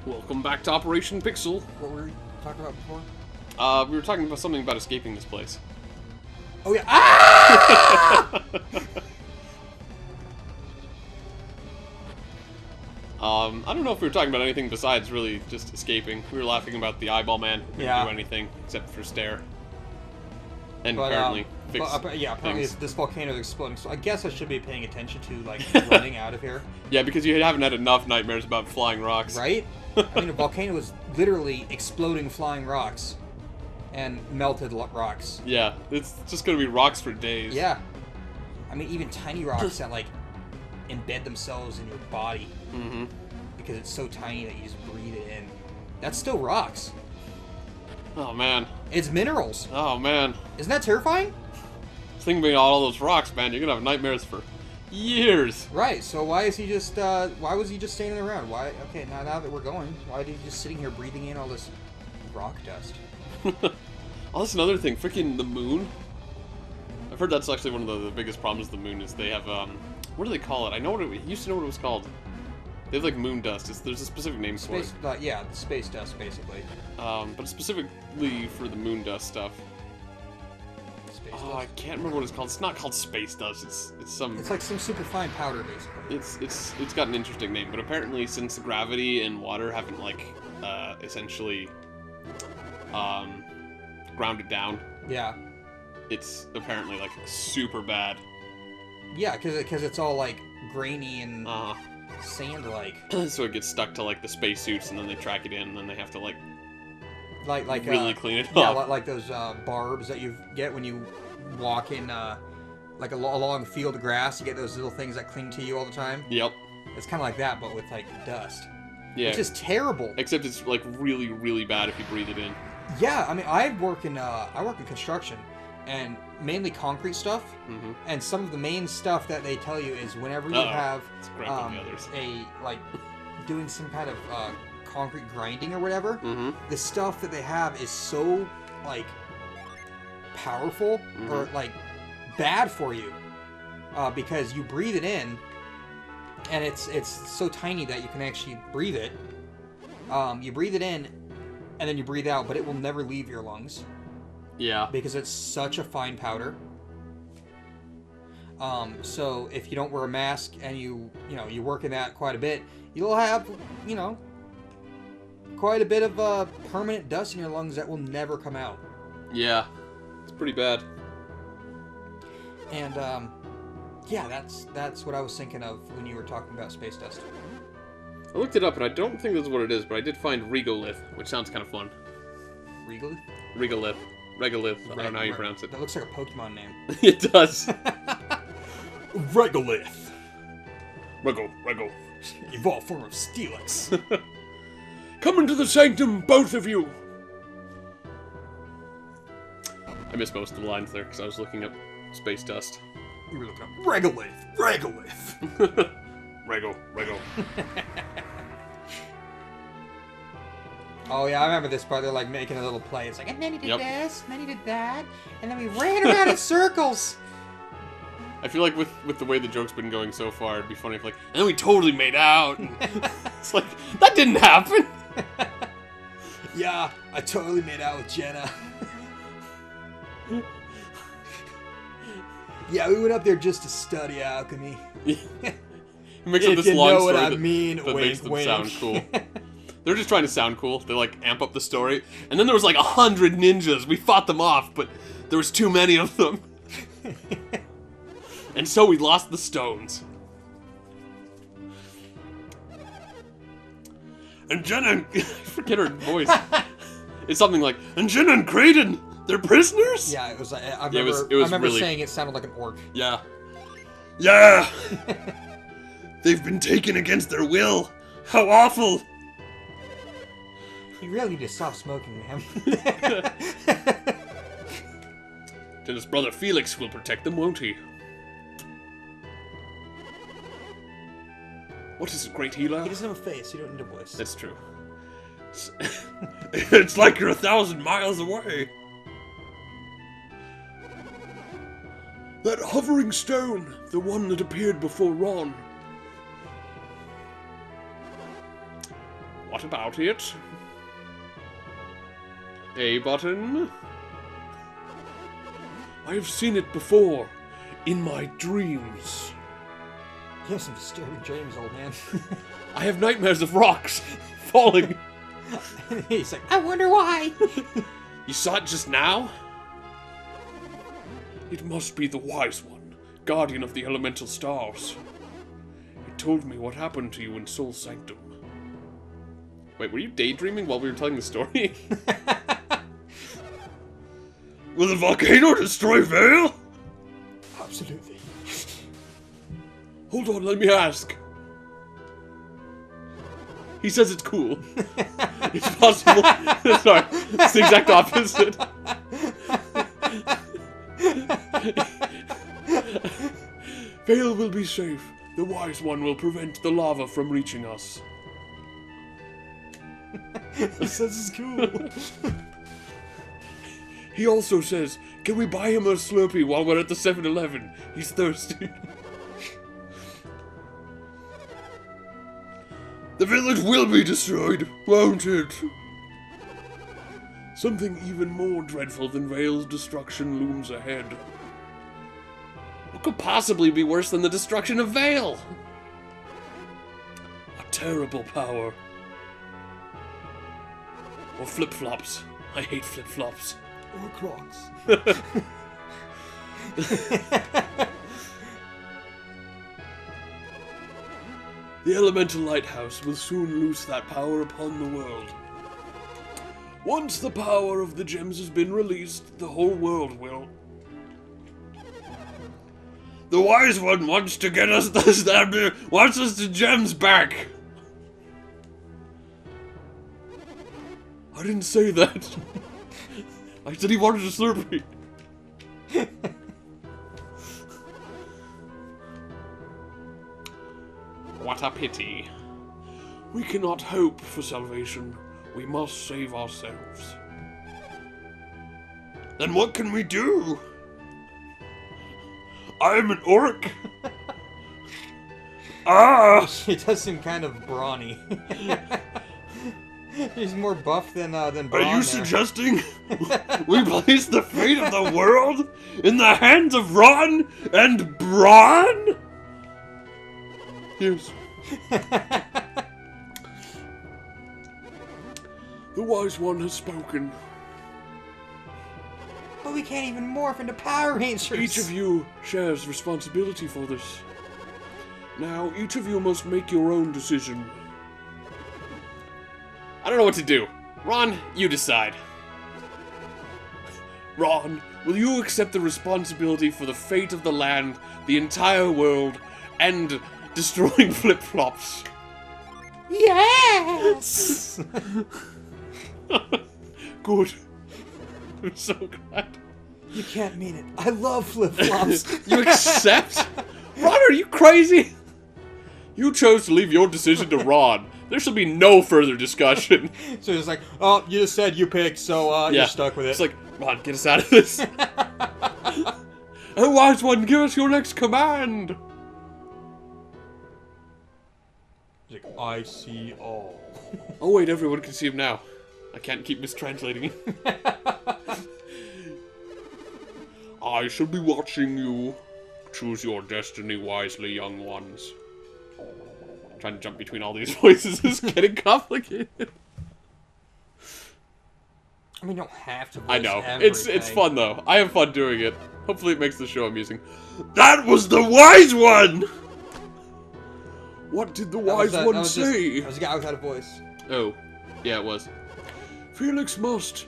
Welcome back to Operation Pixel. What were we talking about before? We were talking about something about escaping this place. Oh yeah! Ah! I don't know if we were talking about anything besides really just escaping. We were laughing about the eyeball man who didn't do anything except for stare. And apparently fix apparently things. this volcano is exploding, so I guess I should be paying attention to, like, running out of here. Yeah, because you haven't had enough nightmares about flying rocks. Right? I mean, a volcano is literally exploding flying rocks. And melted rocks. Yeah, it's just gonna be rocks for days. Yeah. I mean, even tiny rocks that, like, embed themselves in your body. Mm-hmm. Because it's so tiny that you just breathe it in. That's still rocks. Oh, man. It's minerals. Oh, man. Isn't that terrifying? Think about all those rocks, man. You're gonna have nightmares for years. Right, so why is he just, why was he just standing around? Why, okay, now that we're going, why is he just sitting here breathing in all this rock dust? Oh, that's another thing. Freaking the moon. I've heard that's actually one of the biggest problems with the moon is they have, what do they call it? I know what it used to know what it was called. They have, like, moon dust. There's a specific name for it. Yeah, space dust, basically. But specifically for the moon dust stuff. Space Oh, dust? I can't remember what it's called. It's not called space dust. It's some... It's like some super fine powder, basically. It's got an interesting name, but apparently since gravity and water haven't, like, essentially, grounded down. Yeah. It's apparently, like, super bad. Yeah, because it's all, like, grainy and Uh-huh. sand-like. So it gets stuck to, like, the spacesuits, and then they track it in, and then they have to, like Like really clean it yeah, up. like those barbs that you get when you walk in, like along a field of grass. You get those little things that cling to you all the time. Yep. It's kind of like that, but with, like, dust. Yeah. Which is terrible. Except it's, like, really, really bad if you breathe it in. Yeah, I mean, I work in construction, and mainly concrete stuff. Mm-hmm. And some of the main stuff that they tell you is whenever you have It's great than the others. doing some kind of concrete grinding or whatever, Mm-hmm. the stuff that they have is so, like, powerful or, like, bad for you because you breathe it in, and it's so tiny that you can actually breathe it. You breathe it in, and then you breathe out, but it will never leave your lungs. Yeah. Because it's such a fine powder. So if you don't wear a mask and you work in that quite a bit, you'll have, quite a bit of permanent dust in your lungs that will never come out. Yeah. It's pretty bad. And yeah, that's what I was thinking of when you were talking about space dust. I looked it up, and I don't think this is what it is, but I did find regolith, which sounds kind of fun. Regolith? Regolith. Regolith. I don't know how you pronounce it. That looks like a Pokemon name. It does. Regolith. Rego. Evolved form of Steelix. Come into the sanctum, both of you! I missed most of the lines there, because I was looking up space dust. You were looking up Regolith. Rego. Oh yeah, I remember this part. They're like making a little play. It's like, and then he did this, and then he did that, and then we ran around in circles. I feel like with the way the joke's been going so far, it'd be funny if like, and then we totally made out. It's like, that didn't happen. Yeah, I totally made out with Jenna. Yeah, we went up there just to study alchemy. He makes up If this you long know story what I that, mean, that wink, makes them wink. sound cool. They're just trying to sound cool. They like amp up the story. And then there was like 100 ninjas. We fought them off, but there was too many of them. And so we lost the stones. And Jenna, I forget her voice. It's something like, and Jenna and Kraden, they're prisoners? Yeah, it was. I Yeah, remember. it was I remember really- saying it sounded like an orc. Yeah. Yeah! They've been taken against their will. How awful! You really need to stop smoking, man. Jenna's brother Felix will protect them, won't he? What is it, great healer? He doesn't have a face. You don't need a voice. That's true. It's like you're 1,000 miles away. That hovering stone, the one that appeared before Ron. What about it? A button? I have seen it before, in my dreams. You have some disturbing dreams, old man. I have nightmares of rocks falling. He's like, I wonder why. You saw it just now? It must be the Wise One, guardian of the elemental stars. It told me what happened to you in Soul Sanctum. Wait, were you daydreaming while we were telling the story? Will the volcano destroy Vale? Absolutely. Hold on, let me ask. He says it's cool. It's possible. Sorry, it's the exact opposite. Vale will be safe. The Wise One will prevent the lava from reaching us. He says it's cool. He also says, can we buy him a Slurpee while we're at the 7-Eleven? He's thirsty. The village will be destroyed, won't it? Something even more dreadful than Vale's destruction looms ahead. What could possibly be worse than the destruction of Vale? A terrible power. Or flip-flops. I hate flip-flops. Or Crocs. The Elemental Lighthouse will soon loose that power upon the world. Once the power of the gems has been released, the whole world will. The Wise One wants to get us wants us the gems back. I didn't say that. I said he wanted a Slurpee. What a pity. We cannot hope for salvation. We must save ourselves. Then what can we do? I am an orc. Ah! He does seem kind of brawny. He's more buff than Braun. Are you suggesting we place the fate of the world in the hands of Ron and Braun? Yes. The Wise One has spoken. But we can't even morph into Power Rangers. Each of you shares responsibility for this. Now, each of you must make your own decision. I don't know what to do. Ron, you decide. Ron, will you accept the responsibility for the fate of the land, the entire world, and destroying flip-flops? Yes! Good. I'm so glad. You can't mean it. I love flip-flops. You accept? Ron, are you crazy? You chose to leave your decision to Ron. There shall be no further discussion. So it's like, oh, you just said you picked, so you're stuck with it. It's like, Ron, get us out of this. Oh, Wise One, give us your next command. He's like, I see all. Oh wait, everyone can see him now. I can't keep mistranslating it. I shall be watching you. Choose your destiny wisely, young ones. Trying to jump between all these voices is getting complicated. I mean, you don't have to voice I know. everything. It's fun though. I have fun doing it. Hopefully it makes the show amusing. That was the Wise One! What did the Wise One say? That was a guy without a voice. Oh, yeah, it was. Felix must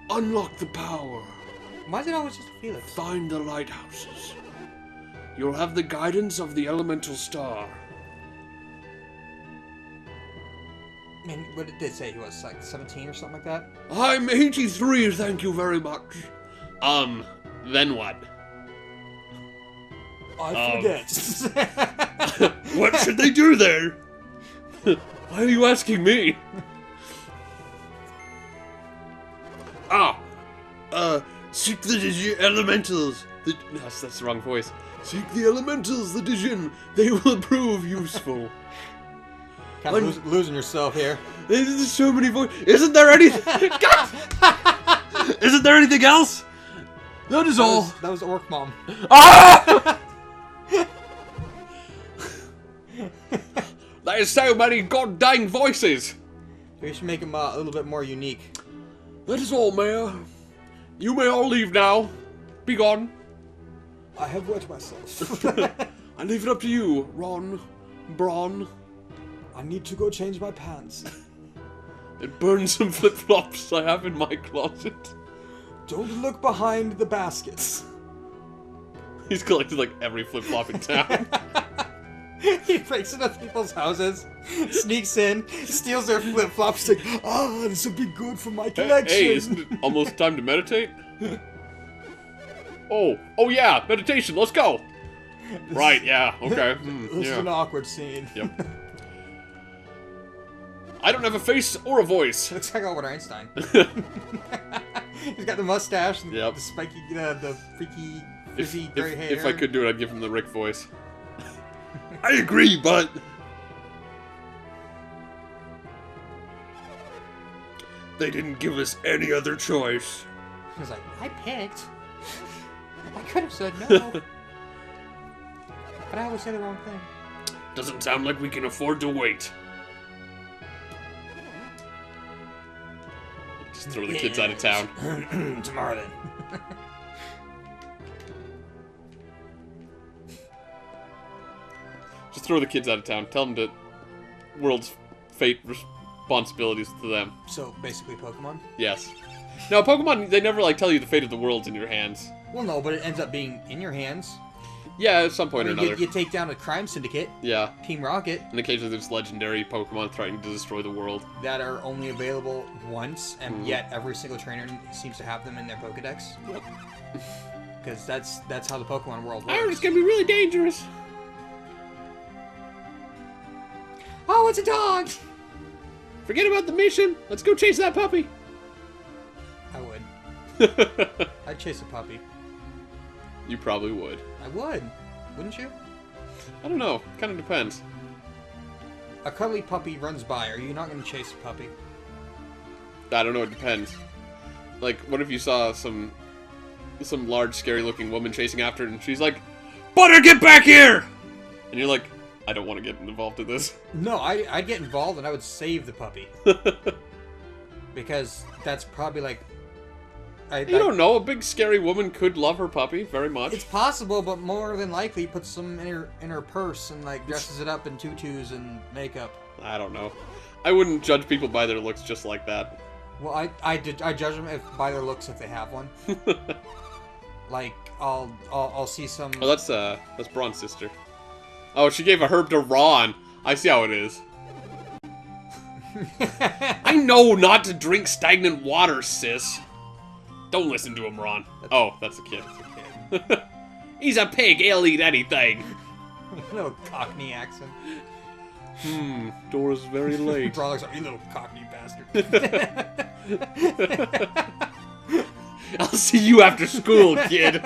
unlock the power. Why is it always just Felix? Find the lighthouses. You'll have the guidance of the elemental star. I mean, what did they say? He was like 17 or something like that? I'm 83, thank you very much. Then what? I forget. What should they do there? Why are you asking me? Seek the elementals. No, that's the wrong voice. Seek the elementals, the Dijin. They will prove useful. Kind of losing yourself here. There's so many voices. Isn't there anything? Isn't there anything else? That is all. That was Orc Mom. Ah! There's so many goddamn voices. We should make him a little bit more unique. That is all, Mayor. You may all leave now. Be gone. I have wet myself. I leave it up to you, Ron, Braun. I need to go change my pants. It burns some flip-flops I have in my closet. Don't look behind the baskets. He's collected like every flip-flop in town. He breaks into people's houses, sneaks in, steals their flip-flops, like, this would be good for my collection. Hey, isn't it almost time to meditate? Oh yeah, meditation, let's go! Right, yeah, okay. This is an awkward scene. Yep. I don't have a face or a voice. Looks like Albert Einstein. He's got the mustache and Yep. the spiky, the freaky, frizzy gray hair. If I could do it, I'd give him the Rick voice. I agree, but... They didn't give us any other choice. He's like, I picked. I could have said no. But I always say the wrong thing. Doesn't sound like we can afford to wait. Just throw the kids out of town. Tomorrow then. Just throw the kids out of town. Tell them to world's fate responsibilities to them. So basically, Pokemon. Yes. No, Pokemon, they never like tell you the fate of the world's in your hands. Well, no, but it ends up being in your hands. Yeah, at some point or another. You take down a crime syndicate, Yeah. Team Rocket, And occasionally there's legendary Pokemon threatening to destroy the world. that are only available once, and yet every single trainer seems to have them in their Pokedex. Yep. Because that's how the Pokemon world I heard it's works. gonna be really dangerous. Oh, it's a dog! Forget about the mission. Let's go chase that puppy. I would. You I'd chase a puppy. probably would. I would. Wouldn't you? I don't know. Kind of depends. A cuddly puppy runs by. Are you not going to chase a puppy? I don't know. It depends. Like, what if you saw some large, scary-looking woman chasing after it, and she's like, "Butter, get back here!" And you're like, I don't want to get involved in this. No, I'd get involved and I would save the puppy. Because that's probably like... You don't know. A big, scary woman could love her puppy very much. It's possible, but more than likely puts some in her purse and like dresses it up in tutus and makeup. I don't know. I wouldn't judge people by their looks just like that. Well, I judge them by their looks if they have one. Like I'll see some. Oh, that's Braun's sister. Oh, she gave a herb to Ron. I see how it is. I know not to drink stagnant water, sis. Don't listen to him, Ron. That's a kid. That's a kid. He's a pig. He'll eat anything. Little Cockney accent. Dora's very late. Braun looks like, you little Cockney bastard. I'll see you after school, kid.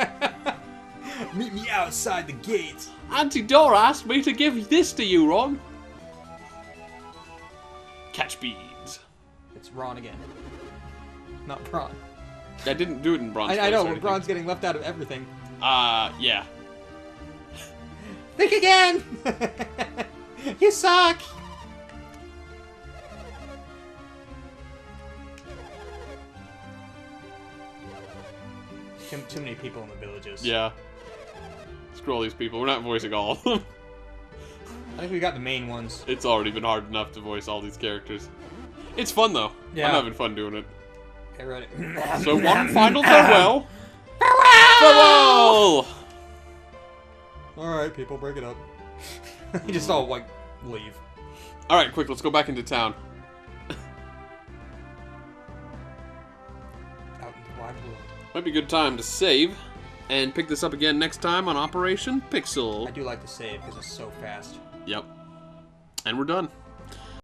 Meet me outside the gates. Auntie Dora asked me to give this to you, Ron. Catch beads. It's Ron again. Not Braun. I didn't do it in Braun's I know, voice or but Braun's getting left out of everything. yeah. Think again! You suck! Too many people in the villages. Yeah. Screw all these people. We're not voicing all of them. I think we got the main ones. It's already been hard enough to voice all these characters. It's fun, though. Yeah. I'm having fun doing it. Okay, ready. So, one final farewell. Farewell! Alright, people, break it up. You just all, like, leave. Alright, quick, let's go back into town. Out in the wide world. Might be a good time to save and pick this up again next time on Operation Pixel. I do like to save because it's so fast. Yep. And we're done.